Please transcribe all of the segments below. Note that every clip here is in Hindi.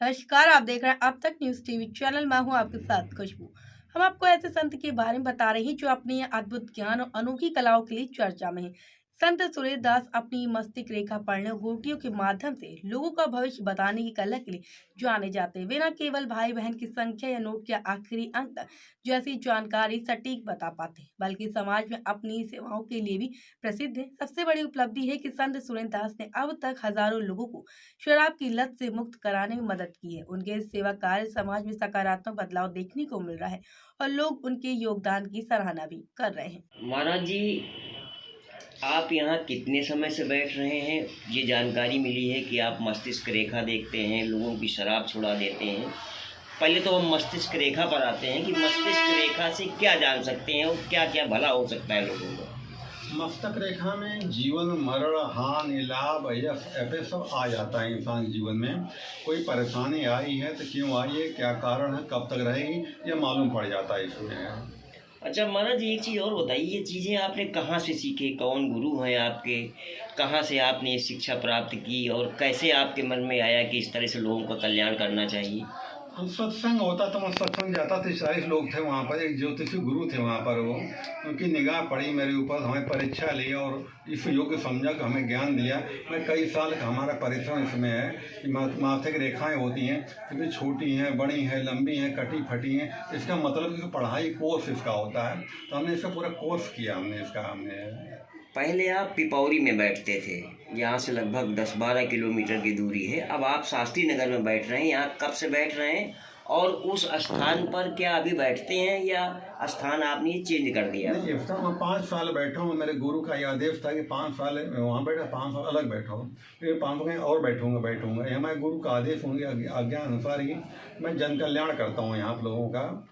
नमस्कार, आप देख रहे हैं अब तक न्यूज़ टीवी चैनल। मैं हूं आपके साथ खुशबू। हम आपको ऐसे संत के बारे में बता रहे हैं जो अपनी अद्भुत ज्ञान और अनोखी कलाओं के लिए चर्चा में है। संत सूर्यदास अपनी मस्तिष्क रेखा पढ़ने और गोटियों के माध्यम से लोगों का भविष्य बताने की कला के लिए जाने जाते हैं। वे न केवल भाई बहन की संख्या या नोट के आखिरी अंक तक जैसी जानकारी सटीक बता पाते, बल्कि समाज में अपनी सेवाओं के लिए भी प्रसिद्ध है। सबसे बड़ी उपलब्धि है कि संत सूर्यदास ने अब तक हजारों लोगों को शराब की लत से मुक्त कराने में मदद की है। उनके इस सेवा कार्य समाज में सकारात्मक बदलाव देखने को मिल रहा है और लोग उनके योगदान की सराहना भी कर रहे हैं। महाराज जी, आप यहाँ कितने समय से बैठ रहे हैं? ये जानकारी मिली है कि आप मस्तिष्क रेखा देखते हैं, लोगों की शराब छुड़ा देते हैं। पहले तो हम मस्तिष्क रेखा पर आते हैं कि मस्तिष्क रेखा से क्या जान सकते हैं और क्या क्या भला हो सकता है लोगों को। मस्तक रेखा में जीवन, मरण, हानि, लाभ, यश, ऐसे सब आ जाता है इंसान के जीवन में। कोई परेशानी आई है तो क्यों आई है, क्या कारण है, कब तक रहेगी, ये मालूम पड़ जाता है इसमें। अच्छा महाराज जी, एक चीज़ और बताइए, ये चीज़ें आपने कहाँ से सीखे? कौन गुरु हैं आपके? कहाँ से आपने ये शिक्षा प्राप्त की और कैसे आपके मन में आया कि इस तरह से लोगों का कल्याण करना चाहिए? हम सत्संग होता तो मैं सत्संग जाता था। 40 लोग थे वहाँ पर। एक ज्योतिषी गुरु थे वहाँ पर। वो उनकी निगाह पड़ी मेरे ऊपर, हमें परीक्षा ली और इस योग्य समझा कि हमें ज्ञान दिया। मैं कई साल का हमारा परिश्रम इसमें है कि माथे की रेखाएं होती हैं, क्योंकि छोटी हैं, बड़ी हैं, लंबी हैं, कटी फटी हैं। इसका मतलब कि पढ़ाई कोर्स इसका होता है, तो हमने इसका पूरा कोर्स किया। हमने पहले आप पिपौरी में बैठते थे, यहाँ से लगभग 10-12 किलोमीटर की दूरी है। अब आप शास्त्री नगर में बैठ रहे हैं। यहाँ कब से बैठ रहे हैं और उस स्थान पर क्या अभी बैठते हैं या स्थान आपने चेंज कर दिया? नहीं, मैं 5 साल बैठा हूँ। मेरे गुरु का ये आदेश था कि 5 साल वहाँ बैठा, 5 साल अलग बैठा हूँ, फिर 5 साल कहीं और बैठूँगा। यह हमारे गुरु का आदेश होंगे, आज्ञा अनुसार ही मैं जन कल्याण करता हूँ यहाँ लोगों का।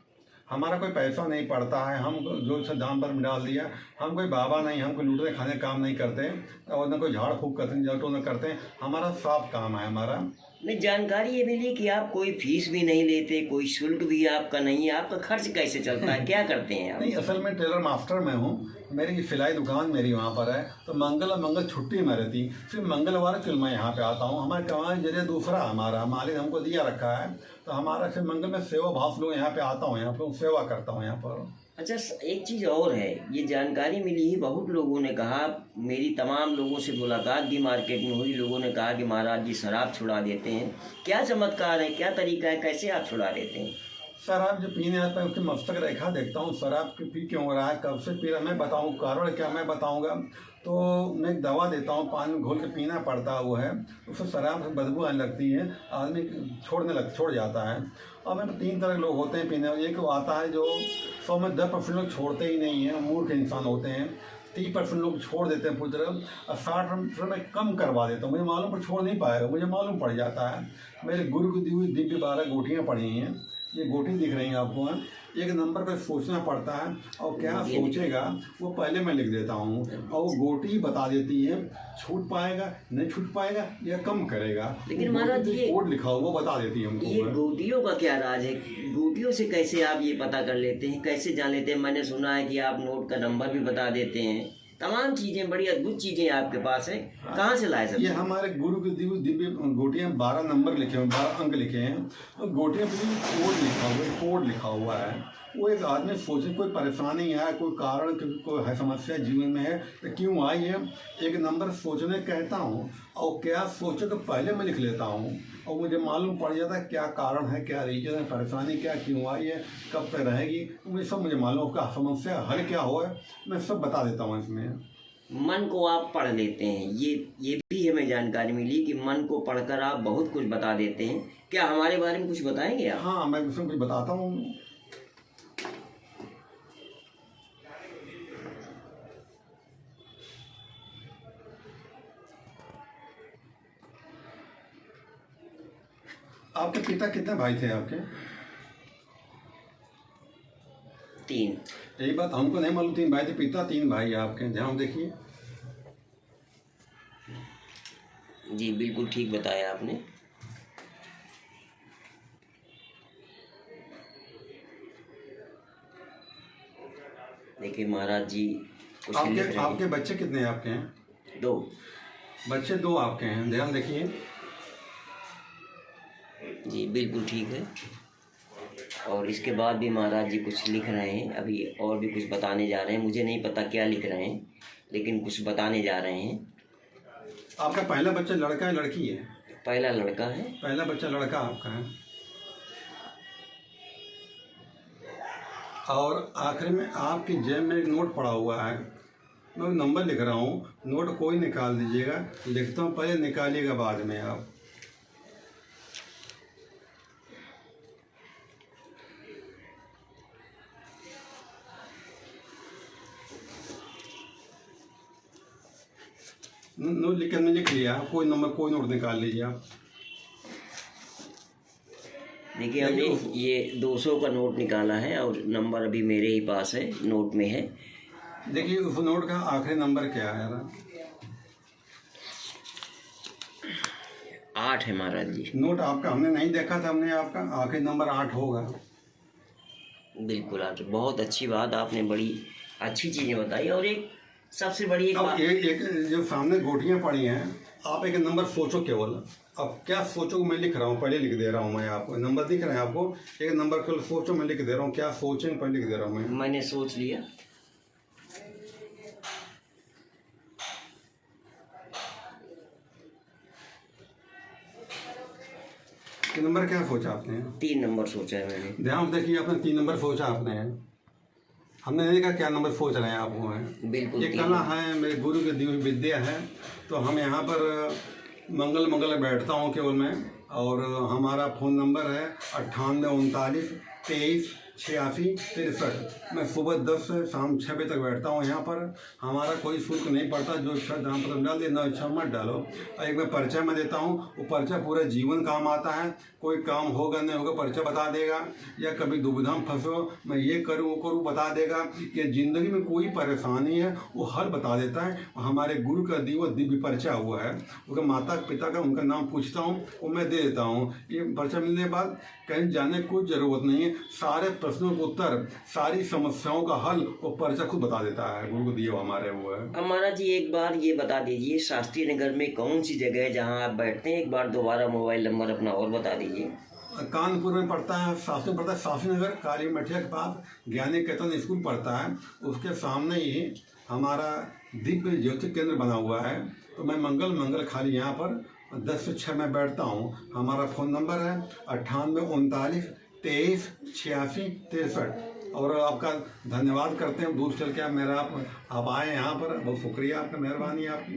हमारा कोई पैसा नहीं पड़ता है, हम जो से दाम पर डाल दिया। हम कोई बाबा नहीं, हम कोई लूटने खाने काम नहीं करते और न कोई झाड़ फूक करते, जटो न करते। हमारा साफ काम है हमारा। नहीं, जानकारी ये मिली कि आप कोई फीस भी नहीं लेते, कोई शुल्क भी आपका नहीं है। आपका खर्च कैसे चलता है, क्या करते हैं आप? नहीं, असल में टेलर मास्टर मैं हूँ। मेरी सिलाई दुकान मेरी वहाँ पर है, तो मंगल छुट्टी में रहती। फिर मंगलवार फिर मैं यहाँ पे आता हूँ। हमारे कमाई जरिए दूसरा हमारा मालिक हमको दिया रखा है, तो हमारा फिर मंगल में सेवा भाव लोग यहाँ पे आता हूँ, यहाँ पर सेवा करता हूँ यहाँ पर। अच्छा, एक चीज़ और है, ये जानकारी मिली है, बहुत लोगों ने कहा, मेरी तमाम लोगों से मुलाकात भी मार्केट में हुई, लोगों ने कहा कि महाराज जी शराब छुड़ा देते हैं। क्या चमत्कार है, क्या तरीका है, कैसे आप छुड़ा देते हैं? शराब जो पीने आता है उसकी मस्तक रेखा देखता हूँ। शराब पी क्यों हो रहा है, कब से पी रहा है, मैं बताऊँ कारण क्या मैं बताऊँगा। तो मैं एक दवा देता हूँ, पानी में घोल के पीना पड़ता है। वो है उससे शराब से बदबू आने लगती है, आदमी छोड़ जाता है। और मैं 3 तरह के लोग होते हैं पीने वाले। एक आता है जो 100 में 10% लोग छोड़ते ही नहीं हैं, मूर्ख इंसान होते हैं। 30% लोग छोड़ देते हैं पूरी तरह, और 60% में कम करवा देता हूँ। मुझे मालूम पर छोड़ नहीं पाएगा, मुझे मालूम पड़ जाता है। मेरे गुरु की दी हुई दिव्य 12 गोटियाँ पड़ी हैं। ये गोटी दिख रही हैं आपको। एक नंबर पर सोचना पड़ता है और क्या सोचेगा वो पहले मैं लिख देता हूँ, और वो गोटी बता देती है छूट पाएगा नहीं छूट पाएगा या कम करेगा। लेकिन महाराज ये कोड लिखा हुआ बता देती है हमको। ये गोटियों का क्या राज है? गोटियों से कैसे आप ये पता कर लेते हैं, कैसे जान लेते हैं? मैंने सुना है कि आप नोट का नंबर भी बता देते हैं, तमाम चीजें, बड़ी अद्भुत चीजें आपके पास है। कहाँ से लाए सब? ये हमारे गुरु की दिव्य गोटियाँ 12 नंबर लिखे हुए, 12 अंक लिखे हैं। तो गोटियाँ पर कोड लिखा हुआ है। वो एक आदमी सोचे कोई परेशानी है, कोई कारण, कोई है समस्या जीवन में है तो क्यों आई है, एक नंबर सोचने कहता हूँ। और क्या सोचे तो पहले मैं लिख लेता हूँ और मुझे मालूम पड़ जाता है क्या कारण है, क्या रीजन है, परेशानी क्या क्यों आई है, कब तक रहेगी। मुझे सब मालूम, उसका समस्या हल क्या हो है, मैं सब बता देता हूँ इसमें। मन को आप पढ़ लेते हैं, ये भी हमें जानकारी मिली कि मन को पढ़कर आप बहुत कुछ बता देते हैं। क्या हमारे बारे में कुछ बताएंगे आप? हाँ, मैं उसमें कुछ बताता हूँ। आपके पिता कितने भाई थे आपके? 3। यही बात हमको नहीं मालूम। 3 भाई थे, पिता 3 भाई आपके। ध्यान देखिए। जी बिल्कुल ठीक बताया आपने। देखिए महाराज जी, आपके बच्चे कितने आपके हैं? 2 बच्चे 2 आपके हैं। ध्यान देखिए। जी बिल्कुल ठीक है। और इसके बाद भी महाराज जी कुछ लिख रहे हैं, अभी और भी कुछ बताने जा रहे हैं, मुझे नहीं पता क्या लिख रहे हैं, लेकिन कुछ बताने जा रहे हैं। आपका पहला बच्चा लड़का है लड़की है? पहला लड़का है। पहला बच्चा लड़का आपका है। और आखिर में आपकी जेब में एक नोट पड़ा हुआ है, मैं नंबर लिख रहा हूँ, नोट कोई निकाल दीजिएगा, लिखता हूँ, पहले निकालिएगा बाद में आप। नोट लिख लिया, कोई नंबर कोई नोट निकाल लीजिए आप। देखिए हमने ये 200 का नोट निकाला है और नंबर अभी मेरे ही पास है, नोट में है। देखिए उस नोट का आखिरी नंबर क्या है? 8 है महाराज जी। नोट आपका हमने नहीं देखा था, हमने आपका आखिरी नंबर 8 होगा। बिल्कुल 8। बहुत अच्छी बात, आपने बड़ी अच्छी चीज़ें बताई। और एक सबसे बड़ी एक जो सामने गोटियाँ पड़ी हैं, आप एक नंबर सोचो केवल। अब क्या सोचो, मैं लिख रहा हूँ, पहले लिख दे रहा हूँ मैं आपको। नंबर दिख रहे हैं आपको, एक नंबर केवल सोचो, मैं लिख दे रहा हूँ। क्या सोचेंगे पहले लिख दे रहा हूँ मैं। मैंने सोच लिया। नंबर क्या सोचा आपने? 3 नंबर सोचा है मैंने। ध्यान देखिए, आपने 3 नंबर सोचा आपने। हमने नहीं कहा क्या नंबर सोच रहे हैं आप वो है। बिल्कुल ये कला है, मेरे गुरु की दी हुई विद्या है। तो हम यहाँ पर मंगल बैठता हूँ केवल मैं। और हमारा फ़ोन नंबर है 9839 23 86 63। मैं सुबह 10 से शाम 6 बजे तक बैठता हूँ यहाँ पर। हमारा कोई शुल्क नहीं पड़ता, जो इच्छा दाम पत्र डाल दे, ना इच्छा मत डालो। एक मैं पर्चा में देता हूँ, वो पर्चा पूरा जीवन काम आता है। कोई काम होगा नहीं होगा पर्चा बता देगा, या कभी दुविधा में फंसो, मैं ये करूँ वो करूँ बता देगा। कि ज़िंदगी में कोई परेशानी है वो हल बता देता है। हमारे गुरु का दिव्य पर्चा हुआ है, उनका माता पिता का उनका नाम पूछता हूँ, वो मैं दे देता हूँ। ये पर्चा मिलने के बाद कहीं जाने की कोई ज़रूरत नहीं है। सारे प्रश्नों के उत्तर, सारी समस्याओं का हल वो पर्चा खुद बता देता है, गुरु को दिए हमारे वो है। महाराज जी एक बार ये बता दीजिए, शास्त्री नगर में कौन सी जगह है जहाँ आप बैठते हैं? एक बार दोबारा मोबाइल नंबर अपना और बता दीजिए। कानपुर में पड़ता है, शास्त्री पड़ता है, शास्त्री नगर काली मठिया के पास ज्ञानी केतन स्कूल पड़ता है। उसके सामने ही हमारा दिव्य ज्योति केंद्र बना हुआ है। तो मैं मंगल खाली यहाँ पर 10 से 6 में बैठता हूँ। हमारा फ़ोन नंबर है 9839 23 86 63। और आपका धन्यवाद करते हैं, दूर चल के आप आए यहाँ पर, बहुत शुक्रिया आपका, मेहरबानी आपकी।